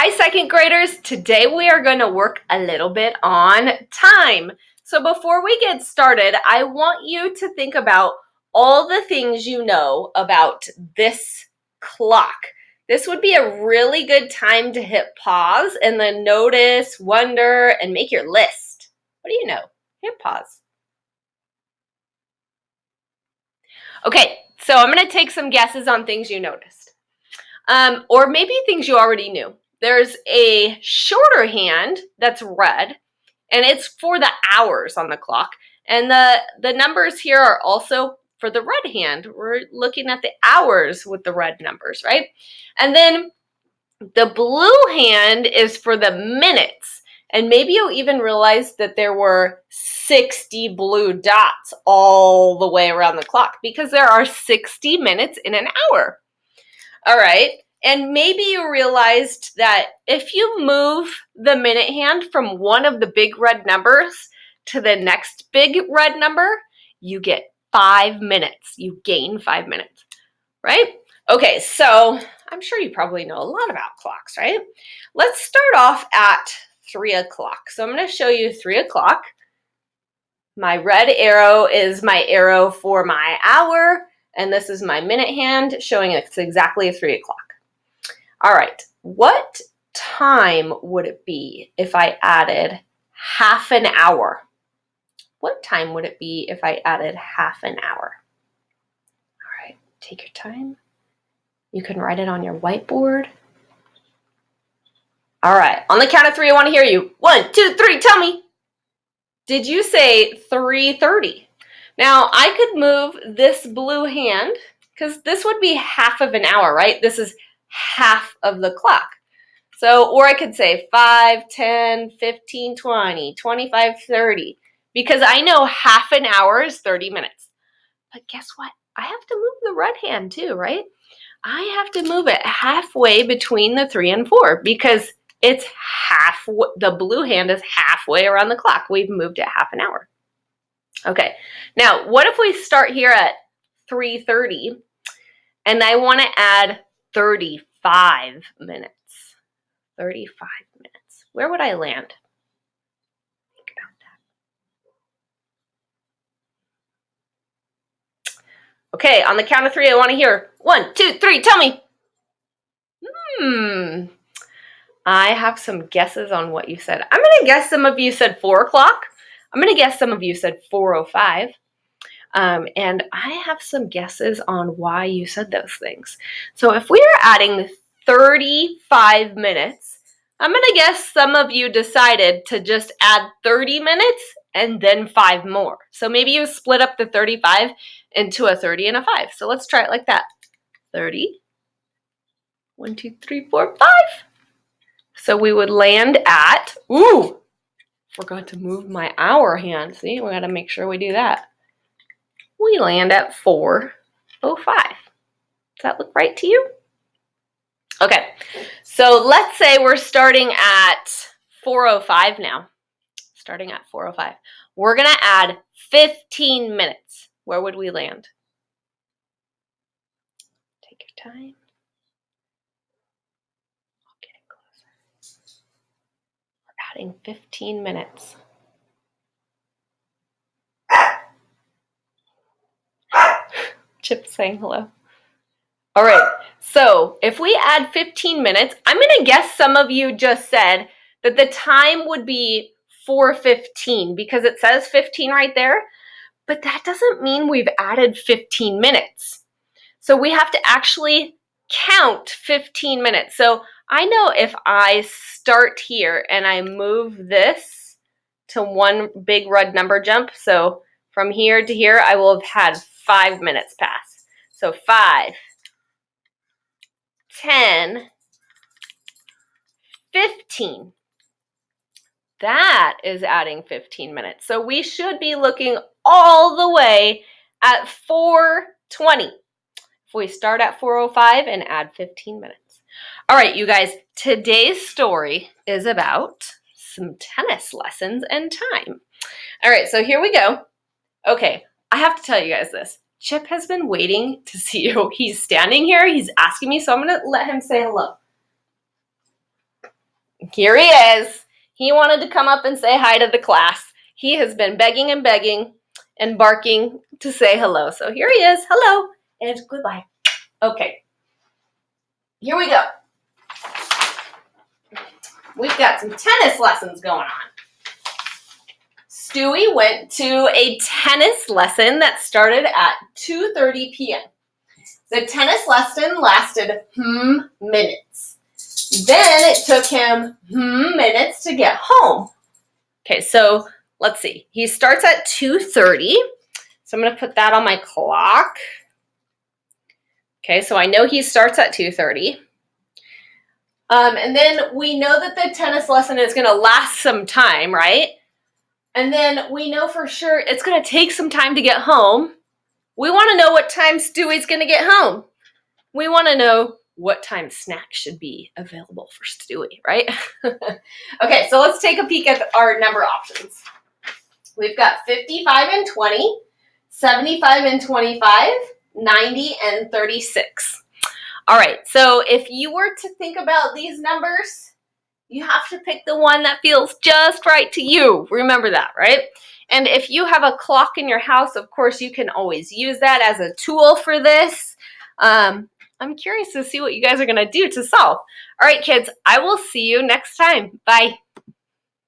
Hi, second graders. Today we are going to work a little bit on time. So before we get started, I want you to think about all the things you know about this clock. This would be a really good time to hit pause and then notice, wonder, and make your list. What do you know? Hit pause. Okay, so I'm going to take some guesses on things you noticed. Or maybe things you already knew. There's a shorter hand that's red, and it's for the hours on the clock. And the numbers here are also for the red hand. We're looking at the hours with the red numbers, right? And then the blue hand is for the minutes. And maybe you'll even realize that there were 60 blue dots all the way around the clock because there are 60 minutes in an hour. All right. And maybe you realized that if you move the minute hand from one of the big red numbers to the next big red number, you get 5 minutes. You gain 5 minutes, right? Okay, so I'm sure you probably know a lot about clocks, right? Let's start off at 3 o'clock. So I'm going to show you 3 o'clock. My red arrow is my arrow for my hour, and this is my minute hand showing it's exactly 3 o'clock. All right, what time would it be if I added half an hour? What time would it be if I added half an hour? All right, take your time. You can write it on your whiteboard. All right, on the count of 3, I want to hear you. 1, 2, 3, tell me. Did you say 3:30? Now, I could move this blue hand because this would be half of an hour, right? This is half of the clock. So, or I could say 5, 10, 15, 20, 25, 30, because I know half an hour is 30 minutes. But guess what? I have to move the red hand too, right? I have to move it halfway between the 3 and 4 because it's half, the blue hand is halfway around the clock. We've moved it half an hour. Okay, now what if we start here at 3:30 and I want to add 35 minutes? 35 minutes. Where would I land? Think about that. Okay, on the count of 3, I want to hear 1, 2, 3, tell me. I have some guesses on what you said. I'm going to guess some of you said 4 o'clock. I'm going to guess some of you said 4:05. And I have some guesses on why you said those things. So if we are adding 35 minutes, I'm going to guess some of you decided to just add 30 minutes and then 5 more. So maybe you split up the 35 into a 30 and a 5. So let's try it like that. 30. 1, 2, 3, 4, 5. So we would land at, forgot to move my hour hand. See, we got to make sure we do that. We land at 4:05. Does that look right to you? Okay, so let's say we're starting at 4:05 now. Starting at 4:05. We're going to add 15 minutes. Where would we land? Take your time. Getting closer. We're adding 15 minutes. Chip saying hello. All right, so if we add 15 minutes, I'm going to guess some of you just said that the time would be 4:15 because it says 15 right there, but that doesn't mean we've added 15 minutes. So we have to actually count 15 minutes. So I know if I start here and I move this to one big red number jump, so from here to here, I will have had 5 minutes pass. So 5, 10, 15. That is adding 15 minutes. So we should be looking all the way at 4:20. If we start at 4:05 and add 15 minutes. All right, you guys, today's story is about some tennis lessons and time. All right, so here we go. Okay, I have to tell you guys this. Chip has been waiting to see you. He's standing here. He's asking me, so I'm going to let him say hello. Here he is. He wanted to come up and say hi to the class. He has been begging and begging and barking to say hello. So here he is. Hello and goodbye. Okay. Here we go. We've got some tennis lessons going on. Stewie went to a tennis lesson that started at 2:30 p.m. The tennis lesson lasted minutes. Then it took him minutes to get home. Okay, so let's see. He starts at 2:30. So I'm going to put that on my clock. Okay, so I know he starts at 2:30. And then we know that the tennis lesson is going to last some time, right? And then we know for sure it's going to take some time to get home. We want to know what time Stewie's going to get home. We want to know what time snacks should be available for Stewie, right? Okay, so let's take a peek at our number options. We've got 55 and 20, 75 and 25, 90 and 36. All right, so if you were to think about these numbers, you have to pick the one that feels just right to you. Remember that, right? And if you have a clock in your house, of course, you can always use that as a tool for this. I'm curious to see what you guys are going to do to solve. All right, kids, I will see you next time. Bye.